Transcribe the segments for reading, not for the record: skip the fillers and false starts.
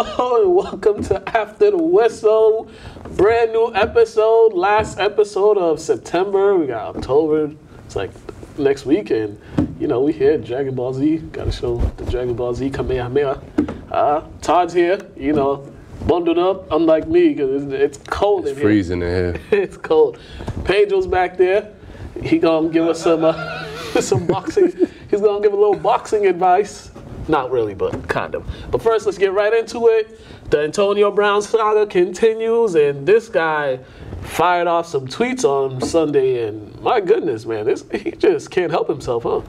hello, and welcome to After the Whistle. Brand new episode, last episode of September. We got October. It's like next week, and you know, we here, Dragon Ball Z. Gotta show the Dragon Ball Z Kamehameha. Todd's here, you know, bundled up, unlike me, because it's cold in here. It's freezing in here. It's cold. Pedro's back there. He gonna give us some boxing. He's gonna give a little boxing advice. Not really, but kind of. But first, let's get right into it. The Antonio Brown saga continues, and this guy fired off some tweets on Sunday, and my goodness, man, he just can't help himself, huh?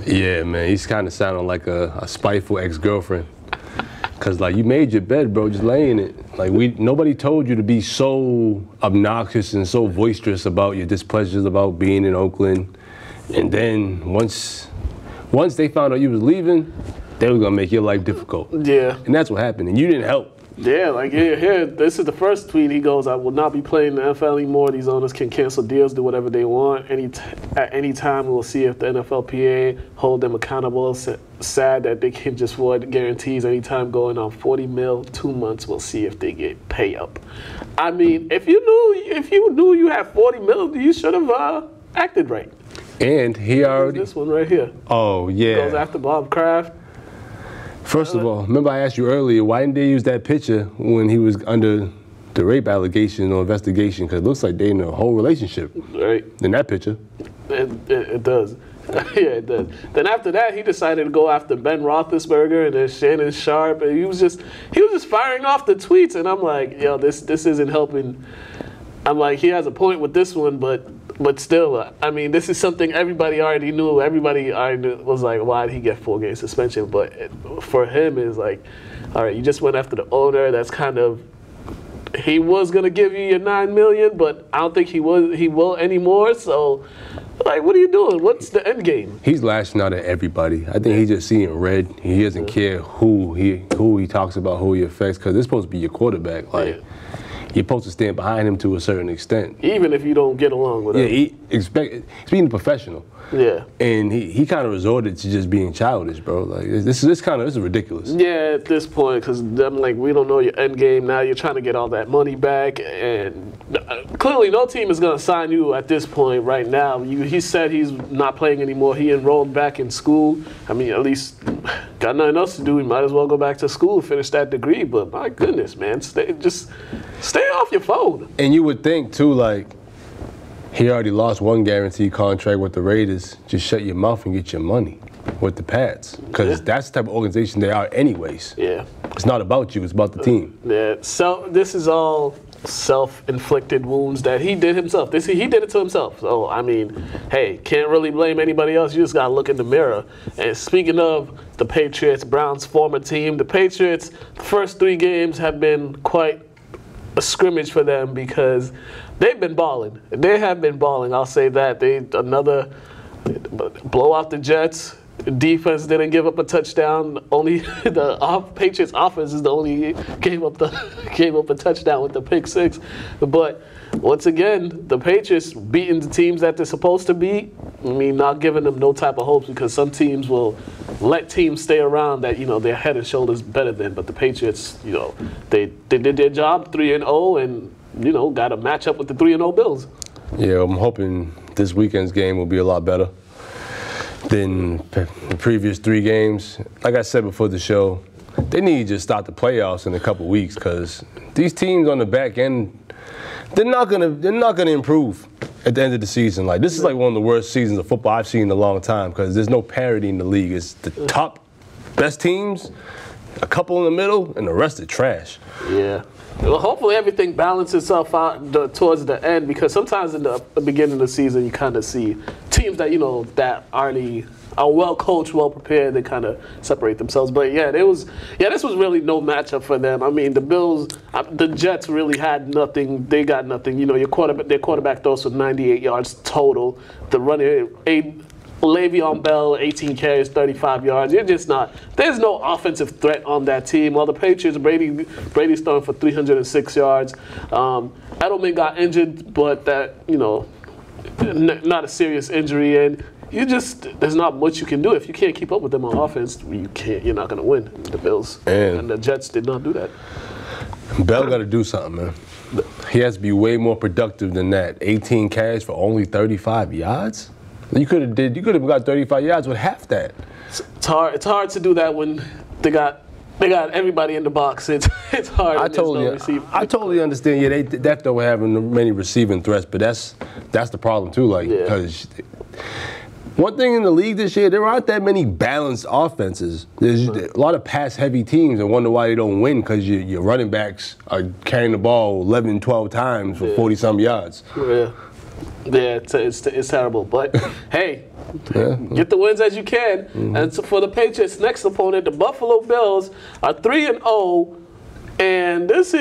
Yeah, man, he's kind of sounding like a spiteful ex-girlfriend. Cause like, you made your bed, bro, just lay in it. Like, nobody told you to be so obnoxious and so boisterous about your displeasures about being in Oakland. And then once they found out you was leaving, they were gonna make your life difficult. Yeah. And that's what happened, and you didn't help. Yeah, like here, this is the first tweet. He goes, "I will not be playing the NFL anymore. These owners can cancel deals, do whatever they want. At any time, we'll see if the NFLPA hold them accountable. Sad that they can just void guarantees anytime going on 40 mil, 2 months. We'll see if they get pay up." I mean, if you knew you had 40 mil, you should have acted right. And he already... This one right here. Oh, yeah. Goes after Bob Kraft. First of all, remember I asked you earlier, why didn't they use that picture when he was under the rape allegation or investigation? Because it looks like they in a whole relationship. Right. In that picture. It does. Yeah, it does. Then after that, he decided to go after Ben Roethlisberger and then Shannon Sharp. And he was just firing off the tweets. And I'm like, yo, this isn't helping. I'm like, he has a point with this one, but still, I mean, this is something everybody already knew. Everybody already knew, was like, why did he get 4-game suspension? But for him, it's like, all right, you just went after the owner. That's kind of, he was going to give you your $9 million, but I don't think he will anymore. So, like, what are you doing? What's the end game? He's lashing out at everybody. I think he's just seeing red. He doesn't care who he talks about, who he affects, because it's supposed to be your quarterback. Like. Yeah. You're supposed to stand behind him to a certain extent. Even if you don't get along with him. Yeah, he's being a professional. Yeah. And he kind of resorted to just being childish, bro. Like, this is ridiculous. Yeah, at this point, because I'm like, we don't know your end game. Now you're trying to get all that money back. And clearly no team is going to sign you at this point right now. He said he's not playing anymore. He enrolled back in school. I mean, at least got nothing else to do. He might as well go back to school, finish that degree. But my goodness, man, stay off your phone. And you would think, too, like, he already lost one guaranteed contract with the Raiders. Just shut your mouth and get your money with the Pats. Because that's the type of organization they are anyways. Yeah. It's not about you. It's about the team. Yeah. So this is all self-inflicted wounds that he did himself. He did it to himself. So, I mean, hey, can't really blame anybody else. You just got to look in the mirror. And speaking of the Patriots, Brown's former team, the Patriots, the first 3 games have been quite a scrimmage for them because they've been balling. They have been balling. I'll say that. Another blow out the Jets. Defense didn't give up a touchdown. Only the Patriots offense is the only gave up a touchdown with the pick 6. But once again, the Patriots beating the teams that they're supposed to beat. I mean, not giving them no type of hopes because some teams will let teams stay around that, you know, they're head and shoulders better than. But the Patriots, you know, they did their job, 3-0, and you know, got a matchup with the 3-0 Bills. Yeah, I'm hoping this weekend's game will be a lot better than the previous 3 games. Like I said before the show, they need to just start the playoffs in a couple weeks because these teams on the back end, they're not gonna improve at the end of the season. Like, this is like one of the worst seasons of football I've seen in a long time because there's no parity in the league. It's the top best teams, a couple in the middle, and the rest are trash. Yeah. Well, hopefully everything balances itself out towards the end because sometimes in the beginning of the season you kind of see teams that, you know, that already are well coached, well prepared, they kind of separate themselves. But this was really no matchup for them. I mean, the Bills, the Jets really had nothing. They got nothing. You know, their quarterback throws for 98 yards total. The running Le'Veon Bell, 18 carries, 35 yards. You're just not. There's no offensive threat on that team. While the Patriots, Brady's throwing for 306 yards. Edelman got injured, but that, you know, not a serious injury. And there's not much you can do. If you can't keep up with them on offense, you're not going to win. The Bills and the Jets did not do that. Bell got to do something, man. He has to be way more productive than that. 18 carries for only 35 yards? You could have got 35 yards with half that. It's hard to do that when they got everybody in the box. It's hard. I totally understand. Yeah, they definitely don't have many receiving threats, but that's the problem too. Like, because one thing in the league this year, there aren't that many balanced offenses. There's a lot of pass-heavy teams and wonder why they don't win because your running backs are carrying the ball 11, 12 times for 40-some yards. Yeah, it's terrible. But, hey, get the wins as you can. And so for the Patriots' next opponent, the Buffalo Bills are 3-0. And with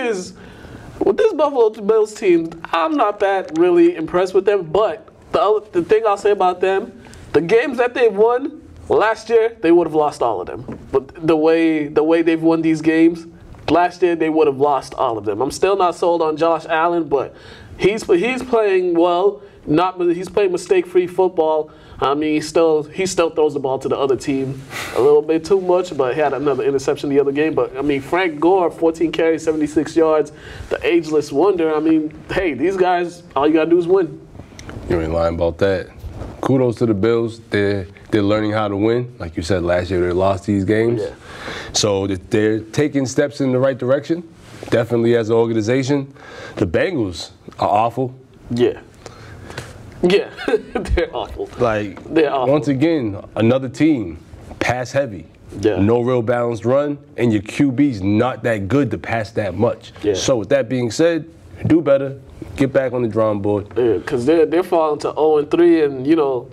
this Buffalo Bills team, I'm not that really impressed with them. But the thing I'll say about them, the games that they've won last year, they would have lost all of them. But the way they've won these games, last year they would have lost all of them. I'm still not sold on Josh Allen, but he's playing well. He's playing mistake-free football. I mean, he still throws the ball to the other team a little bit too much, but he had another interception the other game. But I mean, Frank Gore, 14 carries, 76 yards, the ageless wonder. I mean, hey, these guys, all you gotta do is win. You ain't lying about that. Kudos to the Bills. They're learning how to win. Like you said, last year they lost these games. Yeah. So they're taking steps in the right direction, definitely as an organization. The Bengals are awful. Yeah. Yeah, they're awful. They're awful. Once again, another team, pass heavy. Yeah. No real balanced run, and your QB's not that good to pass that much. Yeah. So with that being said, do better. Get back on the drawing board. Yeah, because they're falling to 0-3, and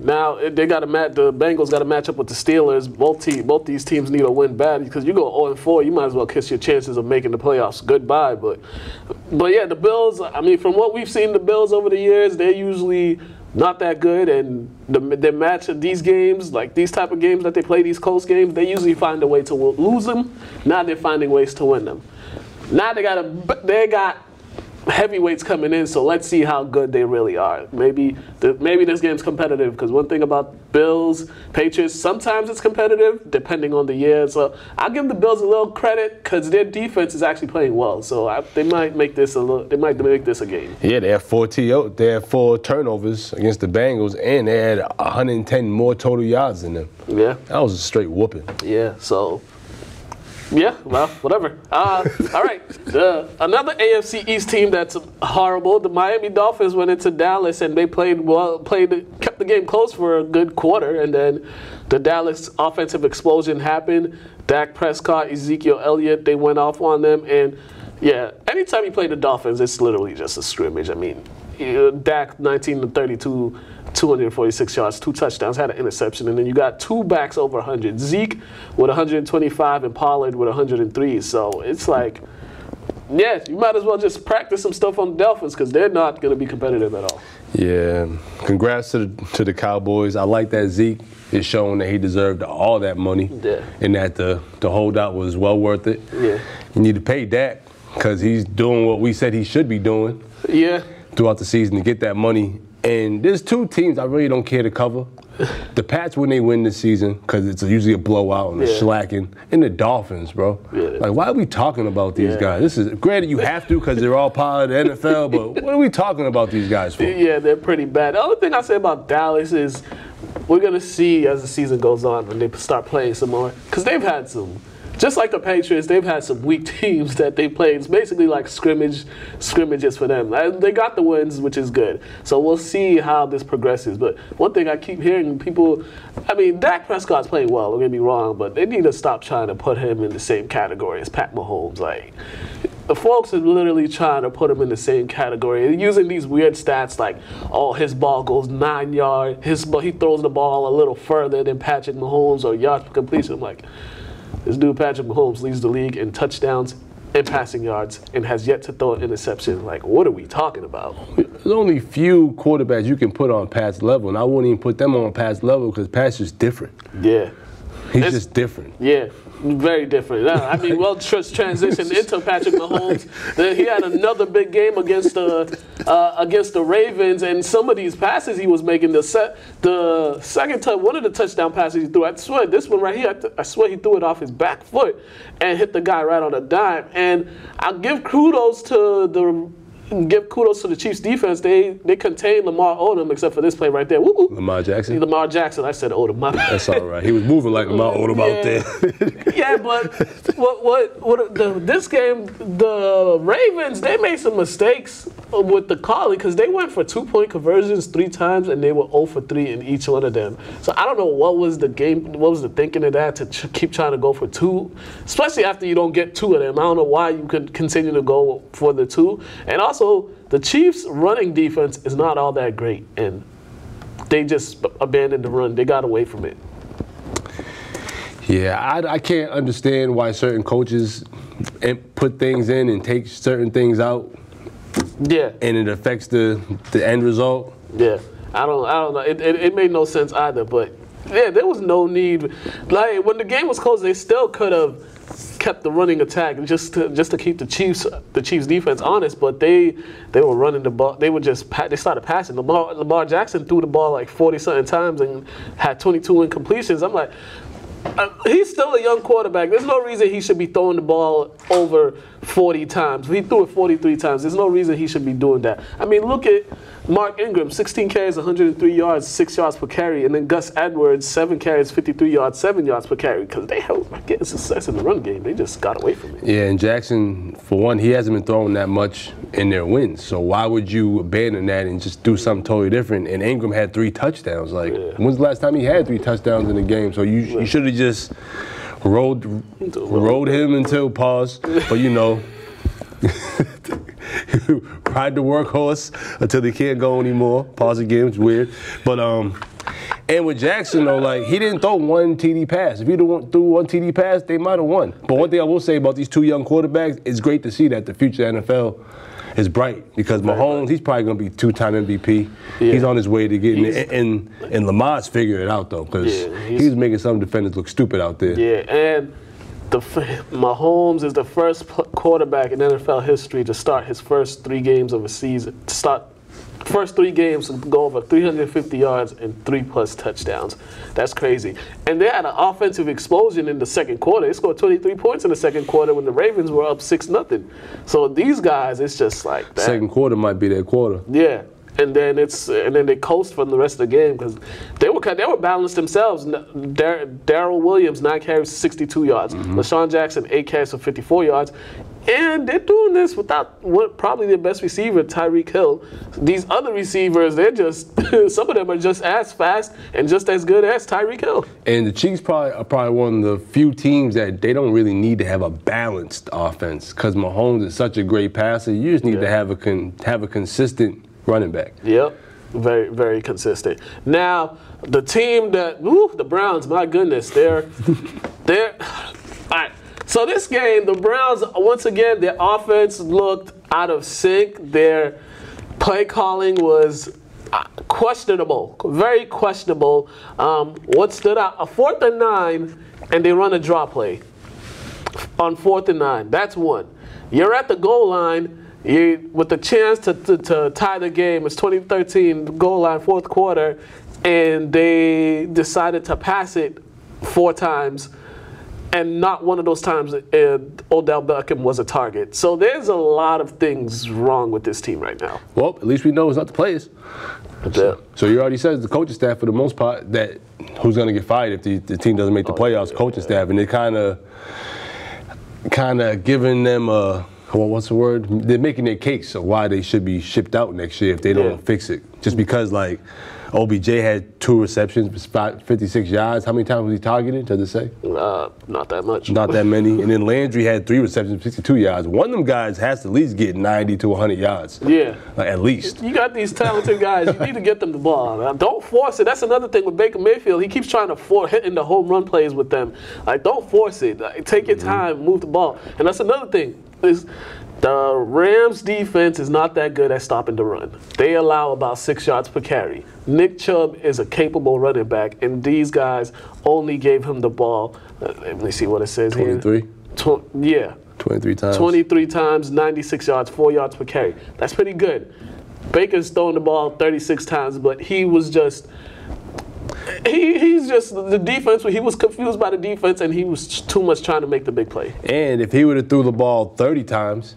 now the Bengals got to match up with the Steelers. Both these teams need a win bad because you go 0-4, you might as well kiss your chances of making the playoffs goodbye. But yeah, the Bills. I mean, from what we've seen the Bills over the years, they're usually not that good, and they match these games, like these type of games that they play, these close games, they usually find a way to lose them. Now they're finding ways to win them. Now they got heavyweights coming in, so let's see how good they really are. Maybe this game's competitive, because one thing about Bills, Patriots, sometimes it's competitive depending on the year. So I'll give the Bills a little credit because their defense is actually playing well. So they might make this a game. Yeah, they have 4 turnovers against the Bengals, and they had 110 more total yards than them. Yeah, that was a straight whooping. Yeah, so. Yeah, well, whatever. All right. Another AFC East team that's horrible. The Miami Dolphins went into Dallas and they kept the game close for a good quarter, and then the Dallas offensive explosion happened. Dak Prescott, Ezekiel Elliott, they went off on them, and yeah, anytime you play the Dolphins, it's literally just a scrimmage. I mean, Dak 19-32. 246 yards, 2 touchdowns, had an interception, and then you got 2 backs over 100. Zeke with 125 and Pollard with 103. So it's like, yeah, you might as well just practice some stuff on the Dolphins because they're not going to be competitive at all. Yeah, congrats to the Cowboys. I like that Zeke is showing that he deserved all that money, and that the holdout was well worth it. Yeah, you need to pay Dak because he's doing what we said he should be doing. Yeah, throughout the season to get that money. And there's 2 teams I really don't care to cover. The Pats when they win this season, because it's usually a blowout and a shellacking. And the Dolphins, bro. Yeah. Like, why are we talking about these guys? This is granted you have to because they're all part of the NFL, but what are we talking about these guys for? Yeah, they're pretty bad. The only thing I say about Dallas is we're going to see as the season goes on when they start playing some more. Because they've had some. Just like the Patriots, they've had some weak teams that they played. It's basically like scrimmages for them. They got the wins, which is good. So we'll see how this progresses. But one thing I keep hearing people, I mean, Dak Prescott's playing well, don't get me wrong, but they need to stop trying to put him in the same category as Pat Mahomes. Like, the folks are literally trying to put him in the same category. They're using these weird stats like, oh, his ball goes 9 yards. He throws the ball a little further than Patrick Mahomes or yards per completion. I'm like, this dude, Patrick Mahomes, leads the league in touchdowns and passing yards and has yet to throw an interception. Like, what are we talking about? There's only few quarterbacks you can put on Pat's level, and I wouldn't even put them on Pat's level because Pat's just different. Yeah. He's just different. Yeah. Very different. I mean, transitioned into Patrick Mahomes. Then he had another big game against the Ravens, and some of these passes he was making. The second time, one of the touchdown passes he threw, I swear this one right here, I swear he threw it off his back foot and hit the guy right on a dime. And I'll give kudos to the Chiefs defense. They contained Lamar Odom, except for this play right there. Woo-hoo. Lamar Jackson? Lamar Jackson. I said Odom. My bad. That's all right. He was moving like Lamar Odom out there. Yeah, but this game, the Ravens, they made some mistakes with the calling because they went for 2-point conversions 3 times and they were 0 for 3 in each one of them. So I don't know what was the thinking of that to keep trying to go for 2, especially after you don't get 2 of them. I don't know why you could continue to go for the 2. And also, the Chiefs' running defense is not all that great, and they just abandoned the run. They got away from it. Yeah, I can't understand why certain coaches put things in and take certain things out. Yeah. And it affects the end result. Yeah. I don't know. It made no sense either, but yeah, there was no need. Like, when the game was close, they still could have kept the running attack just to keep the Chiefs defense honest, but they were running the ball. They started passing. Lamar Jackson threw the ball like 40-something times and had 22 incompletions. I'm like, he's still a young quarterback. There's no reason he should be throwing the ball over 40 times. He threw it 43 times. There's no reason he should be doing that. I mean, look at Mark Ingram, 16 carries, 103 yards, 6 yards per carry. And then Gus Edwards, 7 carries, 53 yards, 7 yards per carry. Because they have getting success in the run game. They just got away from it. Yeah, and Jackson, for one, he hasn't been throwing that much in their wins. So why would you abandon that and just do something totally different? And Ingram had 3 touchdowns. Like, when's the last time he had 3 touchdowns in a game? So you should have just rode him until pause. But, you know, ride the workhorse until they can't go anymore. Pause again, it's weird. But and with Jackson though, like, he didn't throw 1 TD pass. If he'd have threw 1 TD pass, they might have won. But one thing I will say about these 2 young quarterbacks, it's great to see that the future of the NFL is bright because Mahomes, he's probably going to be 2-time MVP. Yeah. He's on his way to getting it. And Lamar's figured it out though, because he's making some defenders look stupid out there. Yeah, and Mahomes is the first quarterback in NFL history to start his first 3 games of a season. First 3 games to go over 350 yards and 3+ touchdowns. That's crazy. And they had an offensive explosion in the second quarter. They scored 23 points in the second quarter when the Ravens were up 6-0. So these guys, it's just like that. Second quarter might be their quarter. Yeah. And then they coast for the rest of the game because they were balanced themselves. Darrell Williams, 9 carries, 62 yards. LaShawn Jackson, 8 carries for 54 yards. And they're doing this without probably their best receiver, Tyreek Hill. These other receivers, they're just some of them are just as fast and just as good as Tyreek Hill. And the Chiefs are probably one of the few teams that they don't really need to have a balanced offense because Mahomes is such a great passer. You just need to have a consistent running back. Yep, very, very consistent. Now, the team the Browns, my goodness, they're all right. So this game, the Browns, once again, their offense looked out of sync. Their play calling was questionable, very questionable. What stood out, a 4th and 9, and they run a draw play on 4th and 9. That's one. You're at the goal line. With the chance to tie the game, it's 2013, goal line, 4th quarter, and they decided to pass it 4 times, and not one of those times Odell Beckham was a target. So there's a lot of things wrong with this team right now. Well, at least we know it's not the players. So you already said the coaching staff, for the most part, that who's going to get fired if the team doesn't make the playoffs, coaching staff, and they kind of giving them a, well, what's the word? They're making their case of why they should be shipped out next year if they don't fix it. Just because, like, OBJ had 2 receptions, 56 yards. How many times was he targeted, does it say? Not that much. Not that many. And then Landry had 3 receptions, 62 yards. One of them guys has to at least get 90 to 100 yards. Yeah. Like, at least. You got these talented guys. You need to get them the ball. Now, don't force it. That's another thing with Baker Mayfield. He keeps trying to hitting the home run plays with them. Like, don't force it. Like, take your time, move the ball. And that's another thing. The Rams defense is not that good at stopping the run. They allow about 6 yards per carry. Nick Chubb is a capable running back, and these guys only gave him the ball. Let me see what it says 23? here. Yeah. 23 times. 23 times, 96 yards, 4 yards per carry. That's pretty good. Baker's thrown the ball 36 times, but he was just... He's just the defense. He was confused by the defense, and he was too much trying to make the big play. And if he would have threw the ball 30 times,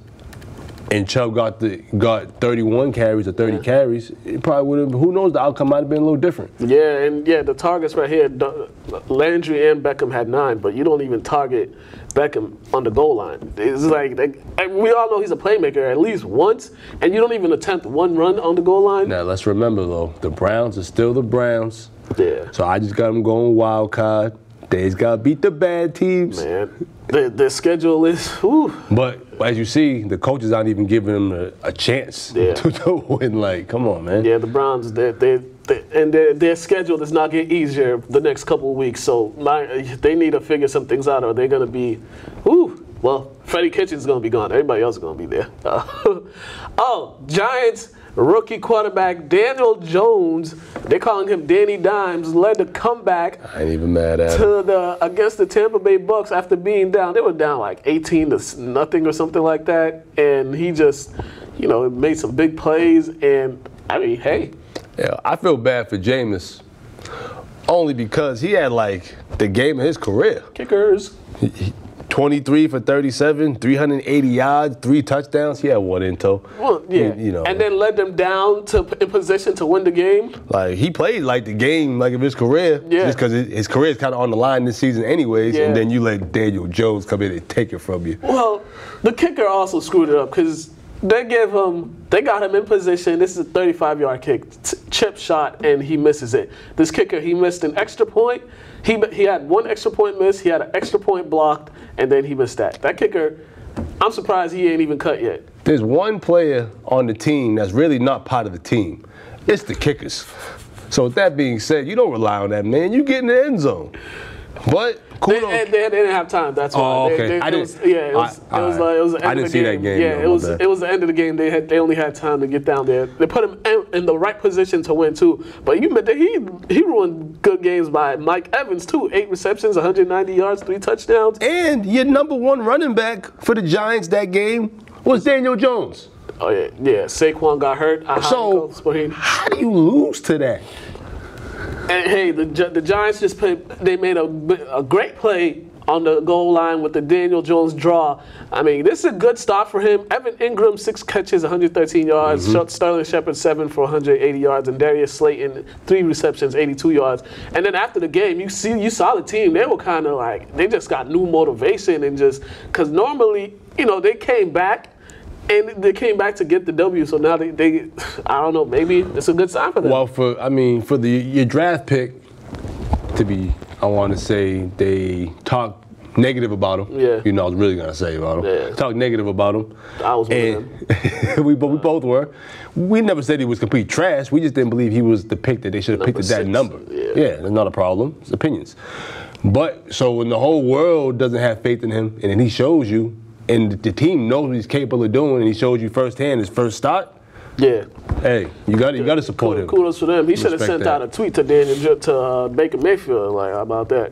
and Chubb got 31 carries or 30 carries, it probably would have. Who knows? The outcome might have been a little different. Yeah, and the targets right here, Landry and Beckham had 9, but you don't even target Beckham on the goal line. It's like we all know he's a playmaker at least once, and you don't even attempt one run on the goal line. Now let's remember though, the Browns are still the Browns. Yeah. So I just got them going wild card. They just got to beat the bad teams. Man, their schedule is, whew. But as you see, the coaches aren't even giving them a chance to win. Like, come on, man. Yeah, the Browns, their schedule does not get easier the next couple of weeks. So they need to figure some things out, or they're going to be, well, Freddie Kitchens is going to be gone. Everybody else is going to be there. Giants rookie quarterback Daniel Jones, they're calling him Danny Dimes, led the comeback. I ain't even mad at him. Against the Tampa Bay Bucks after being down. They were down like 18-0 or something like that, and he just, made some big plays. And I mean, hey. Yeah, I feel bad for Jameis, only because he had like the game of his career. Kickers. 23 for 37, 380 yards, 3 touchdowns. He had one in tow. Well, yeah. And then led them down in position to win the game. Like, he played like the game like of his career. Yeah. Just because his career is kind of on the line this season anyways. Yeah. And then you let Daniel Jones come in and take it from you. Well, the kicker also screwed it up because they got him in position. This is a 35-yard kick, chip shot, and he misses it. This kicker, he missed an extra point. He had one extra point miss. He had an extra point blocked, and then he missed that. That kicker, I'm surprised he ain't even cut yet. There's one player on the team that's really not part of the team. It's the kickers. So with that being said, you don't rely on that man. You get in the end zone. But kudos. They didn't have time. That's why. Oh, okay. It was the end of the game. I didn't see that game. Yeah, it was the end of the game. They only had time to get down there. They put him in the right position to win too. But he ruined good games by Mike Evans too. 8 receptions, 190 yards, 3 touchdowns. And your number 1 running back for the Giants that game was Daniel Jones. Oh yeah. Saquon got hurt. So how do you lose to that? And hey, the Giants just they made a great play on the goal line with the Daniel Jones draw. I mean, this is a good start for him. Evan Ingram, 6 catches, 113 yards. Sterling Shepard, 7 for 180 yards. And Darius Slayton, 3 receptions, 82 yards. And then after the game, you saw the team. They were kind of like, they just got new motivation and just, because normally, they came back. And they came back to get the W, so now they I don't know, maybe it's a good sign for them. Well, for your draft pick to be, I want to say they talked negative about him. Yeah. I was really going to say about him. Yeah. Talked negative about him. I was one of them. we both were. We never said he was complete trash. We just didn't believe he was the pick that they should have picked at that number. Yeah, that's not a problem. It's opinions. But, so when the whole world doesn't have faith in him, and then he shows you, and the team knows what he's capable of doing, and he showed you firsthand his first start. Yeah. Hey, you got to support him. Kudos for them. He should have sent out a tweet to Baker Mayfield, like, how about that?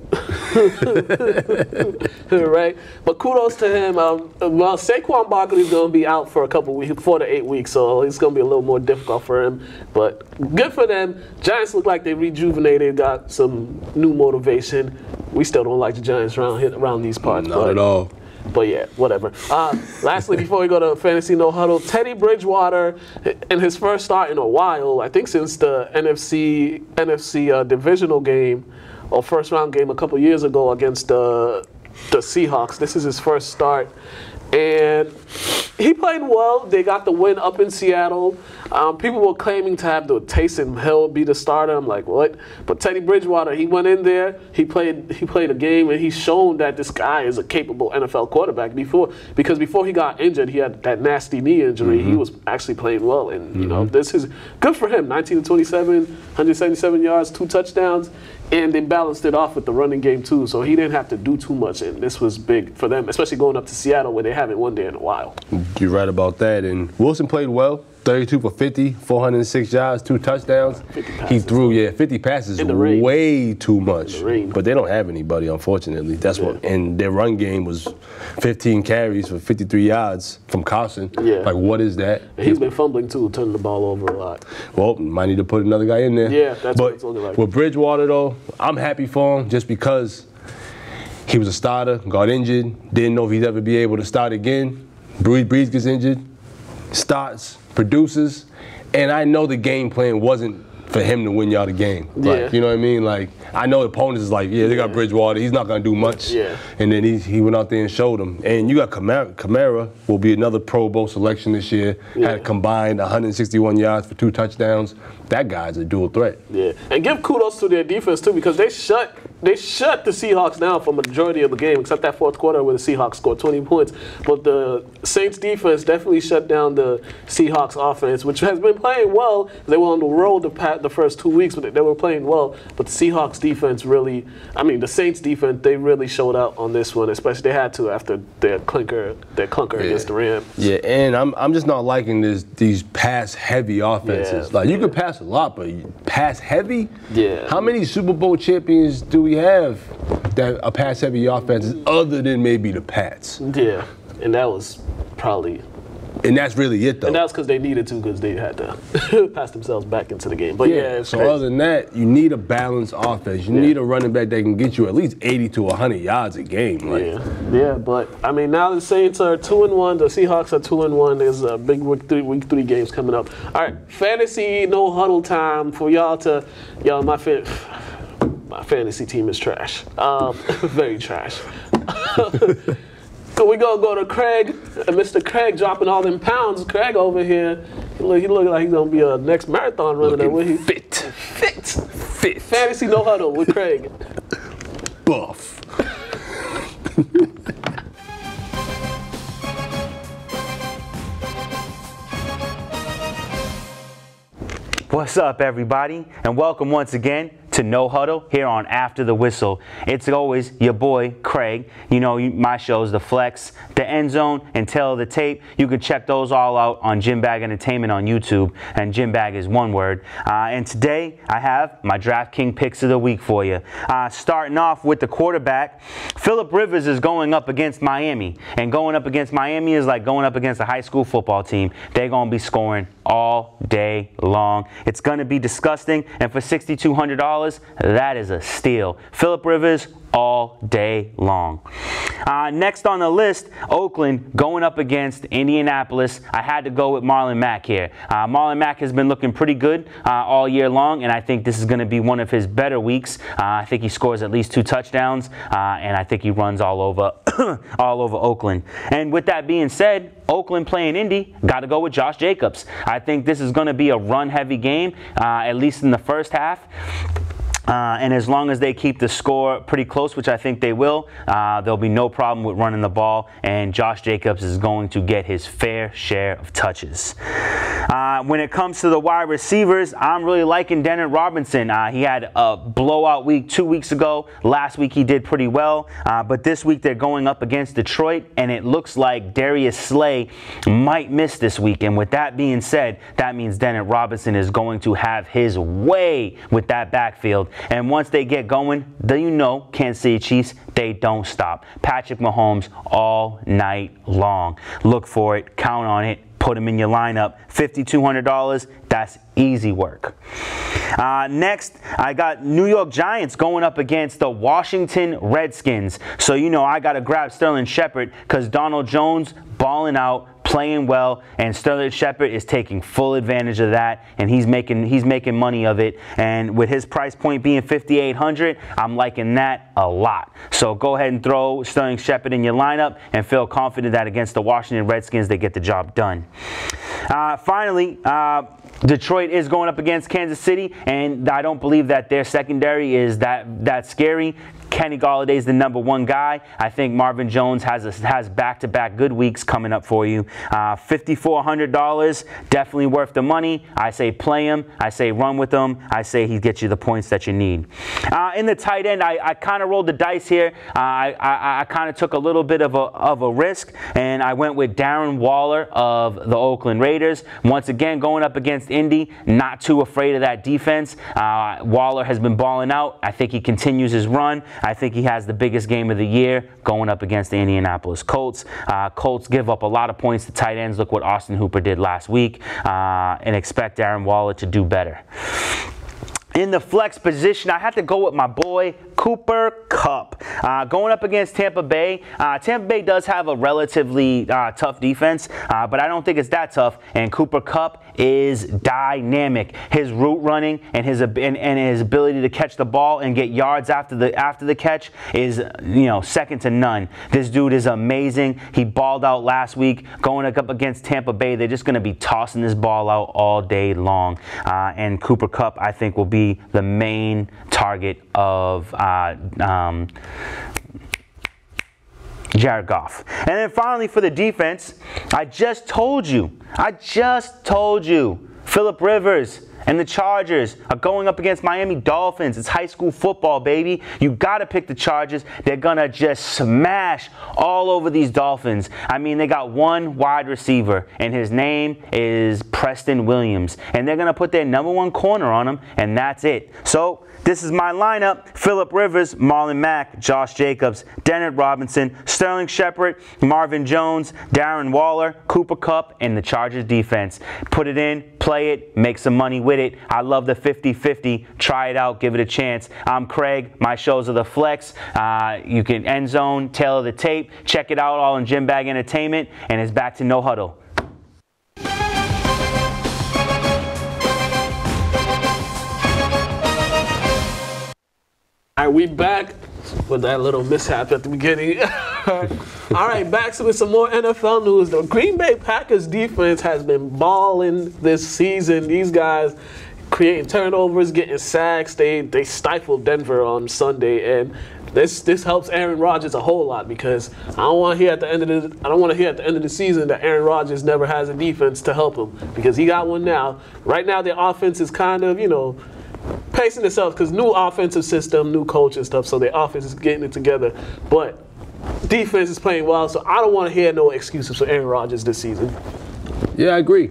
Right? But kudos to him. Saquon Barkley's going to be out for a couple weeks, 4 to 8 weeks, so it's going to be a little more difficult for him. But good for them. Giants look like they rejuvenated, got some new motivation. We still don't like the Giants around these parts. Not at all. But yeah, whatever. Lastly, before we go to Fantasy No Huddle, Teddy Bridgewater, in his first start in a while, I think since the NFC divisional game or first round game a couple years ago against the Seahawks. This is his first start. And he played well. They got the win up in Seattle. People were claiming to have the Taysom Hill be the starter. I'm like, what? But Teddy Bridgewater, he went in there. He played a game, and he's shown that this guy is a capable NFL quarterback. Because before he got injured, he had that nasty knee injury. He was actually playing well, and this is good for him. 19 to 27, 177 yards, 2 touchdowns. And they balanced it off with the running game, too. So he didn't have to do too much. And this was big for them, especially going up to Seattle where they haven't won there in a while. You're right about that. And Wilson played well. 32 for 50, 406 yards, 2 touchdowns. He threw, 50 passes, way too much. But they don't have anybody, unfortunately. That's what. And their run game was 15 carries for 53 yards from Carson. Yeah. Like, what is that? And he's been fumbling too, turning the ball over a lot. Well, might need to put another guy in there. Yeah, that's what it's looking like. With Bridgewater, though, I'm happy for him just because he was a starter, got injured, didn't know if he'd ever be able to start again. Breeze gets injured, starts, produces, and I know the game plan wasn't for him to win y'all the game. Like, you know what I mean? Like, I know opponents is like, they got Bridgewater, he's not gonna do much. Yeah. And then he went out there and showed them. And you got Kamara will be another Pro Bowl selection this year. Had combined 161 yards for 2 touchdowns. That guy's a dual threat. Yeah. And give kudos to their defense too, because they shut the Seahawks down for majority of the game, except that fourth quarter where the Seahawks scored 20 points. But the Saints defense definitely shut down the Seahawks offense, which has been playing well. They were on the road the first 2 weeks, but they were playing well. But the Seahawks defense really, the Saints defense, they really showed out on this one, especially they had to after their clunker against the Rams. Yeah, and I'm just not liking these pass-heavy offenses. Yeah. Like, you can pass a lot, but pass-heavy? Yeah. How many Super Bowl champions do we have that are pass-heavy offenses other than maybe the Pats? Yeah, and that was probably... And that's really it, though. And that's because they needed to, because they had to pass themselves back into the game. But it's so crazy. Other than that, you need a balanced offense. You need a running back that can get you at least 80 to 100 yards a game. Like. Yeah, but now the Saints are 2-1. The Seahawks are 2-1. There's a big week 3 games coming up. All right, fantasy no huddle time for y'all to my fantasy team is trash. Very trash. So we're going to go to Craig, Mr. Craig dropping all them pounds. Craig over here, he look like he's going to be a next marathon runner. Looking fit. Fantasy No Huddle with Craig. Buff. What's up, everybody, and welcome once again to No Huddle here on After the Whistle. It's always your boy, Craig. You know, my shows, The Flex, The End Zone, and Tell of the Tape. You can check those all out on Jim Bag Entertainment on YouTube, and Jim Bag is one word. And today, I have my DraftKings picks of the week for you. Starting off with the quarterback, Phillip Rivers is going up against Miami, and going up against Miami is like going up against a high school football team. They're going to be scoring all day long. It's going to be disgusting, and for $6,200, that is a steal. Phillip Rivers all day long. Next on the list, Oakland going up against Indianapolis. I had to go with Marlon Mack here. Marlon Mack has been looking pretty good all year long, and I think this is going to be one of his better weeks. I think he scores at least 2 touchdowns, and I think he runs all over Oakland. And with that being said, Oakland playing Indy, got to go with Josh Jacobs. I think this is going to be a run-heavy game, at least in the first half. And as long as they keep the score pretty close, which I think they will, there'll be no problem with running the ball, and Josh Jacobs is going to get his fair share of touches. When it comes to the wide receivers, I'm really liking Dennis Robinson. He had a blowout week 2 weeks ago. Last week he did pretty well, but this week they're going up against Detroit, and it looks like Darius Slay might miss this week. And with that being said, that means Dennis Robinson is going to have his way with that backfield. And once they get going, Kansas City Chiefs, they don't stop. Patrick Mahomes all night long. Look for it, count on it, put him in your lineup. $5,200, that's easy work. Next, I got New York Giants going up against the Washington Redskins. So I got to grab Sterling Shepard because Donald Jones balling out, playing well, and Sterling Shepard is taking full advantage of that, and he's making money of it. And with his price point being $5,800, I'm liking that a lot. So go ahead and throw Sterling Shepard in your lineup and feel confident that against the Washington Redskins, they get the job done. Finally, Detroit is going up against Kansas City, and I don't believe that their secondary is that scary. Kenny Galladay's the #1 guy. I think Marvin Jones has back-to-back good weeks coming up for you. $5,400, definitely worth the money. I say play him. I say run with him. I say he gets you the points that you need. In the tight end, I kind of rolled the dice here. I kind of took a little bit of a risk, and I went with Darren Waller of the Oakland Raiders. Once again, going up against Indy, not too afraid of that defense. Waller has been balling out. I think he continues his run. I think he has the biggest game of the year going up against the Indianapolis Colts. Colts give up a lot of points to tight ends. Look what Austin Hooper did last week, and expect Darren Waller to do better. In the flex position, I had to go with my boy, Cooper Kupp. Going up against Tampa Bay. Tampa Bay does have a relatively tough defense, but I don't think it's that tough. And Cooper Kupp is dynamic. His route running and his ability to catch the ball and get yards after the catch is, second to none. This dude is amazing. He balled out last week. Going up against Tampa Bay, they're just going to be tossing this ball out all day long. And Cooper Kupp, I think, will be the main target of Jared Goff. And then finally for the defense, I just told you, Phillip Rivers and the Chargers are going up against Miami Dolphins. It's high school football, baby. You got to pick the Chargers. They're going to just smash all over these Dolphins. I mean, they got one wide receiver, and his name is Preston Williams. And they're going to put their #1 corner on him, and that's it. So this is my lineup: Phillip Rivers, Marlon Mack, Josh Jacobs, Denard Robinson, Sterling Shepard, Marvin Jones, Darren Waller, Cooper Kupp, and the Chargers defense. Put it in, play it, make some money with it. I love the 50-50. Try it out. Give it a chance. I'm Craig. My shows are The Flex. You can End Zone, Tailor the Tape. Check it out all on Gym Bag Entertainment. And it's back to No Huddle. All right, we back with that little mishap at the beginning. All right, back with some more NFL news. The Green Bay Packers defense has been balling this season. These guys creating turnovers, getting sacks. They stifled Denver on Sunday, and this helps Aaron Rodgers a whole lot, because I don't want to hear at the end of the season that Aaron Rodgers never has a defense to help him, because he got one now. Right now, their offense is kind of, pacing itself, because new offensive system, new coach and stuff, so their offense is getting it together. But defense is playing well, so I don't want to hear no excuses for Aaron Rodgers this season. Yeah, I agree.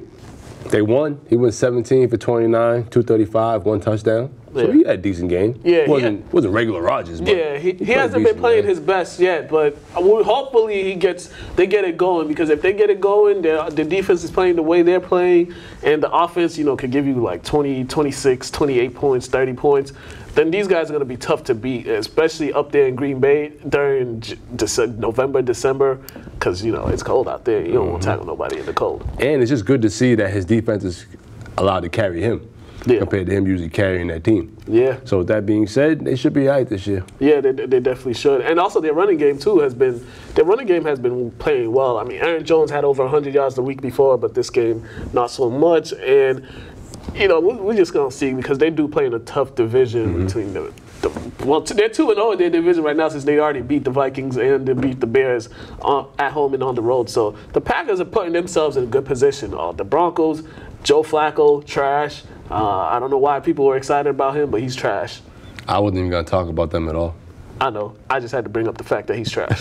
They won. He went 17 for 29, 235, 1 touchdown. So he had a decent game. Yeah, wasn't regular Rodgers, but yeah, he hasn't been playing his best yet, but hopefully they get it going, because if they get it going, the defense is playing the way they're playing, and the offense, could give you like 20, 26, 28 points, 30 points. Then these guys are going to be tough to beat, especially up there in Green Bay during November, December, because, it's cold out there. You don't want to tackle nobody in the cold. And it's just good to see that his defense is allowed to carry him. Yeah. Compared to him usually carrying that team. Yeah. So with that being said, they should be all right this year. Yeah, they definitely should. And also their running game too has been playing well. I mean, Aaron Jones had over 100 yards the week before, but this game not so much. And we're just gonna see, because they do play in a tough division between they're 2-0 in their division right now, since they already beat the Vikings and they beat the Bears at home and on the road. So the Packers are putting themselves in a good position. The Broncos, Joe Flacco, trash. I don't know why people were excited about him, but he's trash. I wasn't even going to talk about them at all. I know. I just had to bring up the fact that he's trash.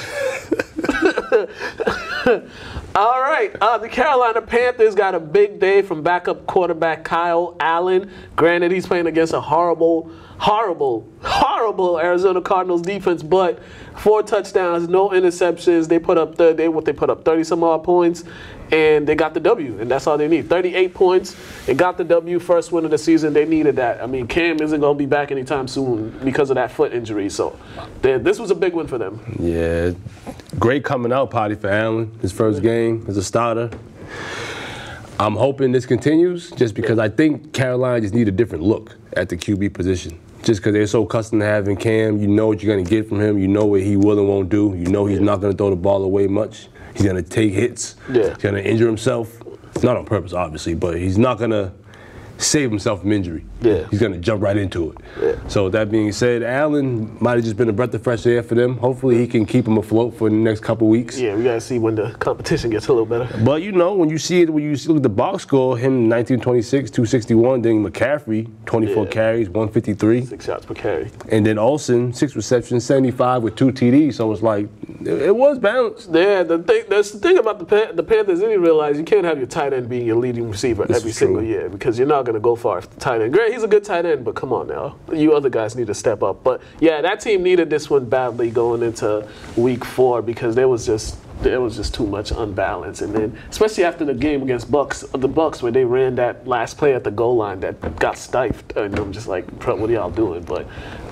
All right. The Carolina Panthers got a big day from backup quarterback Kyle Allen. Granted, he's playing against a horrible Arizona Cardinals defense, but 4 touchdowns, no interceptions. They put up 30 some odd points, and they got the W, and that's all they need. 38 points. They got the W, first win of the season. They needed that. I mean, Cam isn't going to be back anytime soon because of that foot injury, so this was a big win for them. Yeah, great coming out party for Allen. His first game as a starter. I'm hoping this continues, just because I think Carolina just need a different look at the QB position. Just because they're so accustomed to having Cam, you know what you're going to get from him. You know what he will and won't do. You know he's not going to throw the ball away much. He's going to take hits. Yeah. He's going to injure himself. Not on purpose, obviously, but he's not going to save himself from injury. Yeah. He's going to jump right into it. Yeah. So that being said, Allen might have just been a breath of fresh air for them. Hopefully he can keep them afloat for the next couple weeks. Yeah, we got to see when the competition gets a little better. But when you look at the box score, him 1926, 261, then McCaffrey, 24 carries, 153. 6 shots per carry. And then Olsen, 6 receptions, 75 with 2 TDs. So it's like, it was balanced. Yeah, that's the thing about the Panthers. They didn't realize you can't have your tight end being your leading receiver every single year because you're not going to go far if the tight end. Great, he's a good tight end, but come on now. You other guys need to step up. But yeah, that team needed this one badly going into week 4 because there was just too much unbalance. And then, especially after the game against the Bucks, where they ran that last play at the goal line that got stifled, and I'm just like, what are y'all doing? But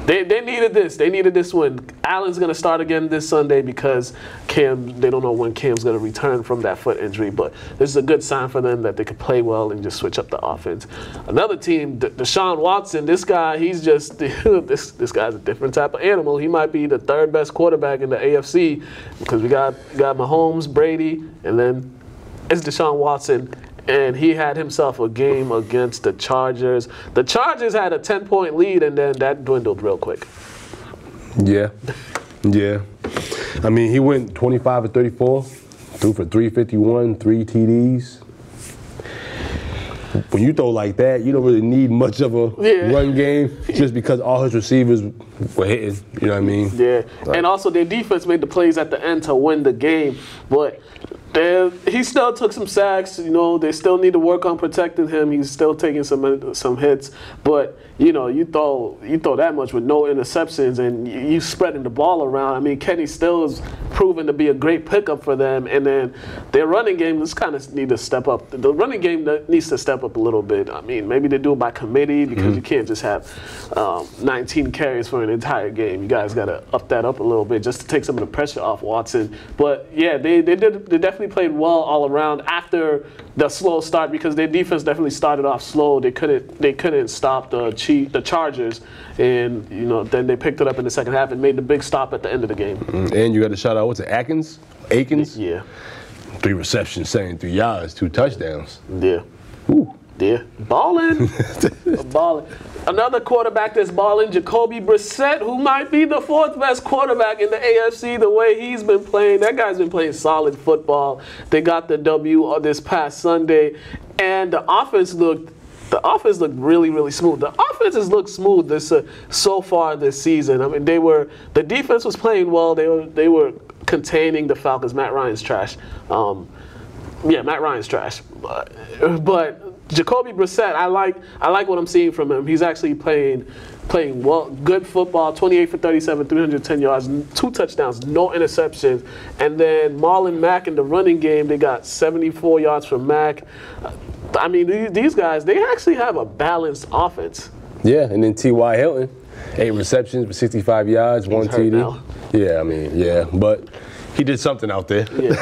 they needed this. They needed this win. Allen's going to start again this Sunday because they don't know when Cam's going to return from that foot injury. But this is a good sign for them that they could play well and just switch up the offense. Another team, Deshaun Watson, this guy, he's just, this guy's a different type of animal. He might be the 3rd best quarterback in the AFC because we got Mahomes, Brady, and then it's Deshaun Watson. And he had himself a game against the Chargers. The Chargers had a 10-point lead, and then that dwindled real quick. Yeah. I mean, he went 25 of 34, threw for 351, 3 TDs. When you throw like that, you don't really need much of a run game just because all his receivers were hitting. You know what I mean? Yeah. And also their defense made the plays at the end to win the game. But he still took some sacks. They still need to work on protecting him. He's still taking some hits. But, you throw that much with no interceptions and you spreading the ball around. I mean, Kenny still is proven to be a great pickup for them. And then their running game just kind of need to step up. The running game needs to step up a little bit. I mean, maybe they do it by committee because you can't just have 19 carries for an entire game. You guys got to up that up a little bit just to take some of the pressure off Watson. But, yeah, they definitely played well all around after the slow start because their defense definitely started off slow. They couldn't stop the Chargers, and then they picked it up in the second half and made the big stop at the end of the game. And you got to shout out Akins? Yeah. 3 receptions, 73 yards, 2 touchdowns. Yeah. Ooh. Yeah. Balling. Another quarterback that's balling, Jacoby Brissett, who might be the 4th best quarterback in the AFC the way he's been playing. That guy's been playing solid football. They got the W this past Sunday, and the offense looked really, really smooth. The offense has looked smooth so far this season. I mean, the defense was playing well. They were containing the Falcons. Matt Ryan's trash. Matt Ryan's trash. But Jacoby Brissett, I like what I'm seeing from him. He's actually playing well, good football, 28 for 37, 310 yards, 2 touchdowns, no interceptions. And then Marlon Mack in the running game, they got 74 yards from Mack. I mean, these guys, they actually have a balanced offense. Yeah, and then T.Y. Hilton, 8 receptions for 65 yards, 1 TD. Yeah, I mean, yeah, but he did something out there. Yeah.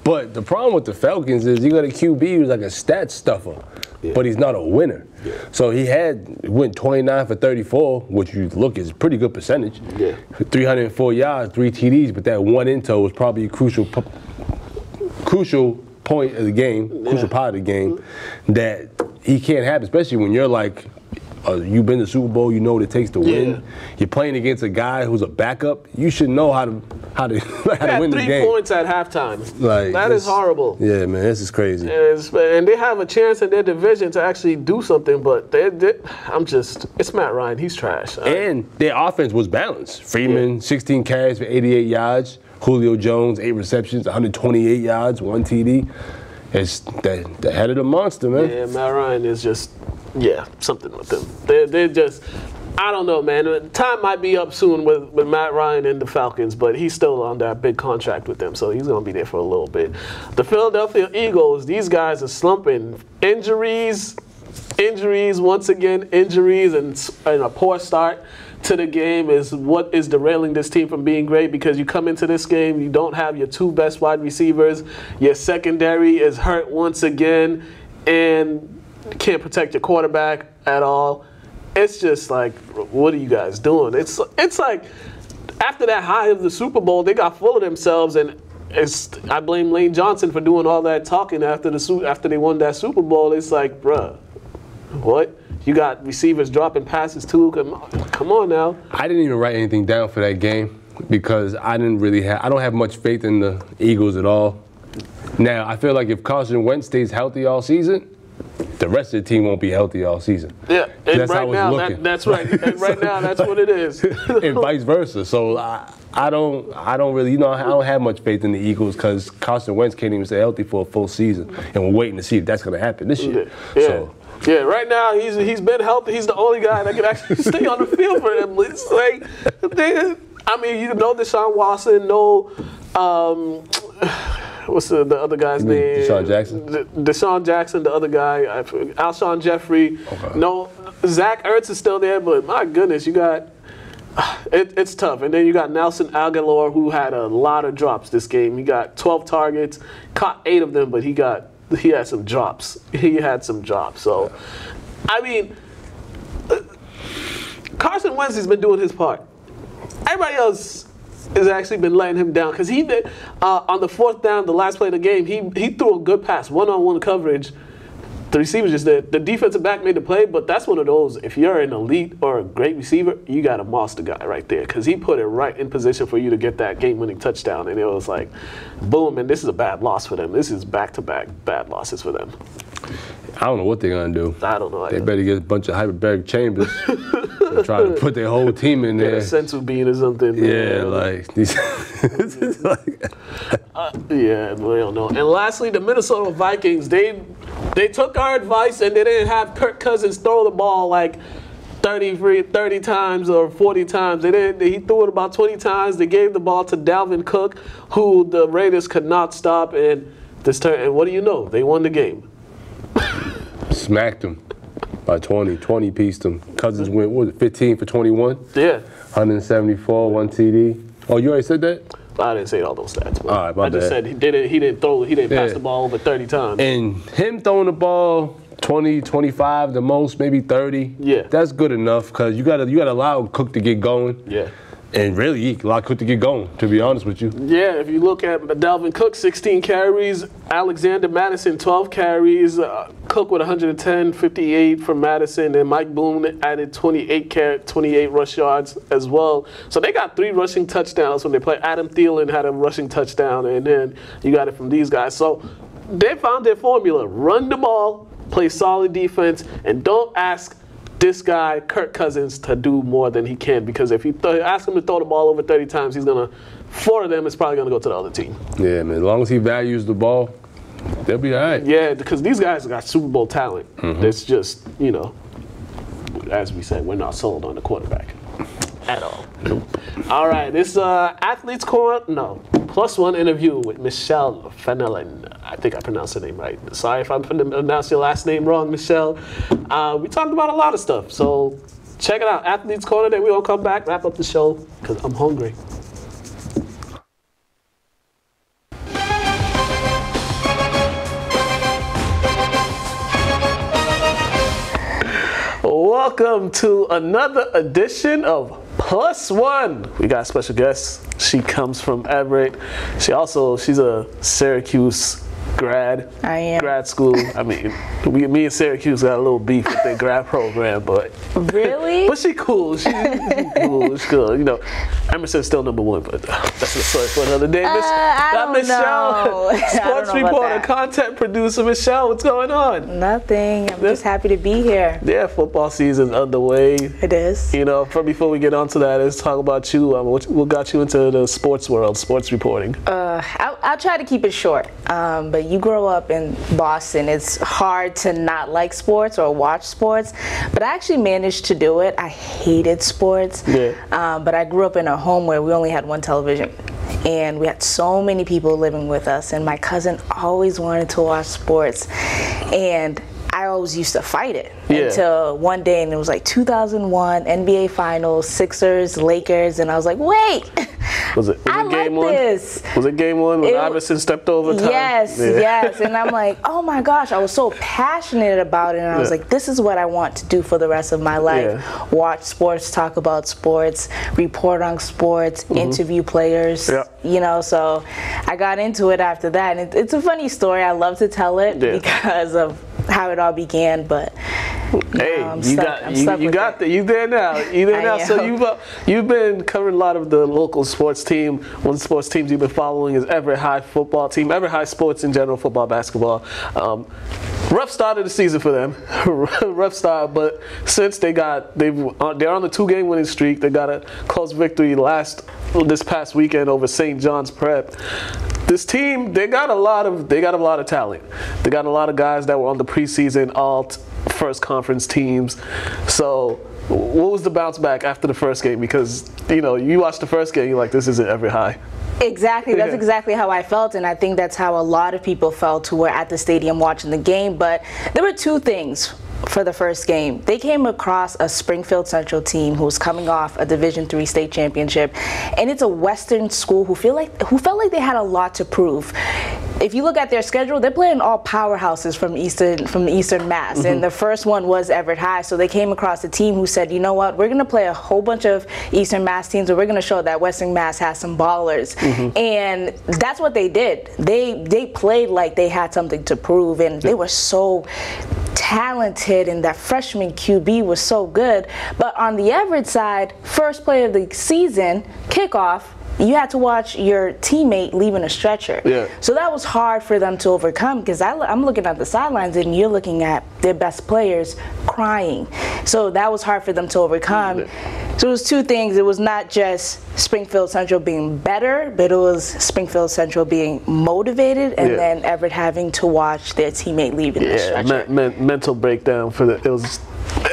But the problem with the Falcons is you got a QB who's like a stat stuffer, but he's not a winner. Yeah. So he went 29 for 34, which you look is a pretty good percentage. Yeah. 304 yards, 3 TDs, but that one into was probably a crucial point of the game, crucial part of the game that he can't have, especially when you're like, you've been to the Super Bowl, you know what it takes to win. You're playing against a guy who's a backup. You should know how to win the game. 3 points at halftime. That is horrible. Yeah, man, this is crazy. And they have a chance in their division to actually do something, but it's Matt Ryan. He's trash. And their offense was balanced. Freeman, 16 carries for 88 yards. Julio Jones, 8 receptions, 128 yards, 1 TD. It's the head of the monster, man. Yeah, Matt Ryan is just, something with them. They're just, I don't know, man. Time might be up soon with Matt Ryan and the Falcons, but he's still on that big contract with them, so he's going to be there for a little bit. The Philadelphia Eagles, these guys are slumping. Injuries, once again, and a poor start to the game is what is derailing this team from being great because you come into this game, you don't have your 2 best wide receivers, your secondary is hurt once again, and you can't protect your quarterback at all. It's just like, what are you guys doing? It's like after that high of the Super Bowl, they got full of themselves, and I blame Lane Johnson for doing all that talking after they won that Super Bowl. It's like, bruh, What? You got receivers dropping passes too. Come on now. I didn't even write anything down for that game because I don't have much faith in the Eagles at all. Now, I feel like if Carson Wentz stays healthy all season, the rest of the team won't be healthy all season. Yeah, and that's right how now, it's that's right. And right now, that's what it is. And vice versa. So I don't really, I don't have much faith in the Eagles because Carson Wentz can't even stay healthy for a full season, and we're waiting to see if that's going to happen this year. Yeah. So, yeah, right now he's been healthy. He's the only guy that can actually stay on the field for them. It's like, Deshaun Watson, what's the other guy's name? Deshaun Jackson? Deshaun Jackson, the other guy. Alshon Jeffrey. Okay. No, Zach Ertz is still there, but my goodness, you got... It's tough. And then you got Nelson Aguilar, who had a lot of drops this game. He got 12 targets, caught 8 of them, but he had some drops. So, I mean, Carson Wentz has been doing his part. Everybody else has actually been letting him down because he did on the 4th down, the last play of the game. He threw a good pass, one-on-one coverage. The receiver just did. The defensive back made the play, but that's one of those. If you're an elite or a great receiver, you got to moss the guy right there because he put it right in position for you to get that game-winning touchdown. And it was like, boom, and this is a bad loss for them. This is back-to-back bad losses for them. I don't know what they're going to do. I don't know. They better get a bunch of hyperbaric chambers and try to put their whole team in there. Get a sensu bean or something. Yeah, like these. Yeah, we don't know. And lastly, the Minnesota Vikings, they took our advice and they didn't have Kirk Cousins throw the ball like 30 times or 40 times. He threw it about 20 times. They gave the ball to Dalvin Cook, who the Raiders could not stop. And what do you know? They won the game. Smacked them by 20 pieced them. Cousins went, what was it, 15 for 21? Yeah. 174, 1 TD. Oh, you already said that? I didn't say all those stats. But all right, I just said he didn't pass the ball over 30 times. And him throwing the ball 20, 25, the most, maybe 30. Yeah. That's good enough because you gotta allow Cook to get going. Yeah. And really allow Cook to get going, to be honest with you. Yeah, if you look at Dalvin Cook, 16 carries. Alexander Madison, 12 carries. Cook with 110, 58 for Madison. And Mike Boone added 28 rush yards as well. So they got 3 rushing touchdowns when they play. Adam Thielen had a rushing touchdown, and then you got it from these guys. So they found their formula. Run the ball, play solid defense, and don't ask this guy, Kirk Cousins, to do more than he can, because if you ask him to throw the ball over 30 times, 4 of them is probably going to go to the other team. Yeah, man, as long as he values the ball, they'll be all right. Yeah, because these guys got Super Bowl talent. Mm-hmm. It's just, as we said, we're not sold on the quarterback at all. Nope. All right, this Athletes Corner, +1 interview with Michelle Fenelon. I think I pronounced her name right. Sorry if I pronounced your last name wrong, Michelle. We talked about a lot of stuff, so check it out. Athletes Corner, then we're going to come back, wrap up the show, because I'm hungry. Welcome to another edition of +1. We got a special guest. She comes from Everett. She's a Syracuse grad. I am. Grad school. I mean, me and Syracuse got a little beef with their grad program, but really? But she cool. She's cool. She's cool. Emerson's still #1, but that's a story for another day. I don't Michelle, know. sports reporter, content producer. Michelle, what's going on? Nothing. I'm just happy to be here. Yeah, football season's underway. It is. Before we get on to that, let's talk about you. What got you into the sports world, sports reporting? I'll try to keep it short. But you grow up in Boston, it's hard to not like sports or watch sports. But I actually managed to do it. I hated sports. Yeah. But I grew up in a home where we only had one television. And we had so many people living with us. And my cousin always wanted to watch sports. And I always used to fight it until one day, and it was like 2001 NBA Finals, Sixers, Lakers, and I was like, wait. Was it game one? Was it game one when Iverson stepped over time? Yes. And I'm like, oh my gosh, I was so passionate about it. And I was like, this is what I want to do for the rest of my life. Yeah. Watch sports, talk about sports, report on sports, interview players. Yeah. So I got into it after that. And it's a funny story. I love to tell it because of how it all began, but Hey, you there now. You there now. So you've been covering a lot of the local sports team. One of the sports teams you've been following is Everett High football team. Everett High sports in general, football, basketball. Rough start of the season for them. Rough start, but since they're on the 2-game winning streak. They got a close victory this past weekend over St. John's Prep. This team, they got a lot of talent. They got a lot of guys that were on the preseason all first conference teams. So what was the bounce back after the first game? Because you watched the first game, you're like, this isn't Everett High. Exactly. That's exactly how I felt, and I think that's how a lot of people felt who were at the stadium watching the game. But there were two things for the first game. They came across a Springfield Central team who's coming off a Division III state championship, and it's a Western school who felt like they had a lot to prove. If you look at their schedule, they're playing all powerhouses from Eastern Mass, and the first one was Everett High. So they came across a team who said, you know what, we're going to play a whole bunch of Eastern Mass teams, and we're going to show that Western Mass has some ballers. And that's what they did. They played like they had something to prove, and they were so talented, and that freshman QB was so good. But on the Everett side, first play of the season, kickoff, you had to watch your teammate leaving a stretcher. Yeah. So that was hard for them to overcome, because I'm looking at the sidelines and you're looking at their best players crying. So that was hard for them to overcome. So it was two things. It was not just Springfield Central being better, but it was Springfield Central being motivated, and then Everett having to watch their teammate leaving the stretcher. Mental breakdown